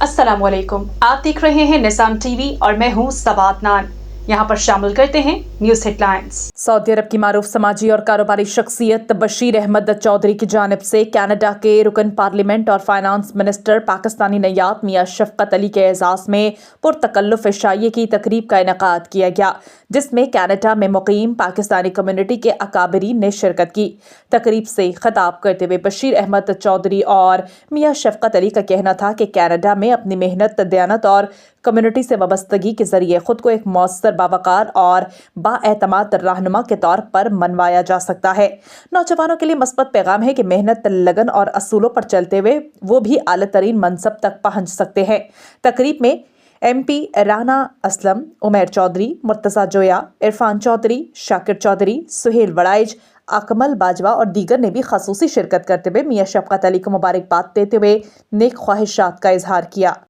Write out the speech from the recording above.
अस्सलाम वालेकुम। आप देख रहे हैं निज़ाम टीवी और मैं हूं सबात नान। यहाँ पर शामिल करते हैं न्यूज़ हेडलाइंस। सऊदी अरब की मारूफ समाजी और कारोबारी शख्सियत बशीर अहमद चौधरी की जानिब से कनाडा के रुकन पार्लियामेंट और फाइनेंस मिनिस्टर पाकिस्तानी नयात मियां शफकत अली के एजाज़ में पुरतकल्लुफ़ शाइए की तकरीब का इनेकाद किया गया, जिसमें कनाडा में मुकीम पाकिस्तानी कम्युनिटी के अकाबरीन ने शिरकत की। तकरीब से खिताब करते हुए बशीर अहमद चौधरी और मियां शफकत अली का कहना था कि कनाडा में अपनी मेहनत, दयानत और कम्युनिटी से वाबस्तगी के जरिए खुद को एक मौसर, बावकार और बाएतमाद रहनुमा के तौर पर मनवाया जा सकता है। नौजवानों के लिए मस्बत पैगाम है कि मेहनत, लगन और असूलों पर चलते हुए वो भी आला तरीन मनसब तक पहुंच सकते हैं। तकरीब में MP राना असलम, उमैर चौधरी, मुर्तज़ा जोया, इरफान चौधरी, शाकिर चौधरी, सुहेल वड़ाइज, अकमल बाजवा और दीगर ने भी खसूसी शिरकत करते हुए मियां शफकत अली को मुबारकबाद देते हुए नेक ख्वाहिशात का इजहार किया।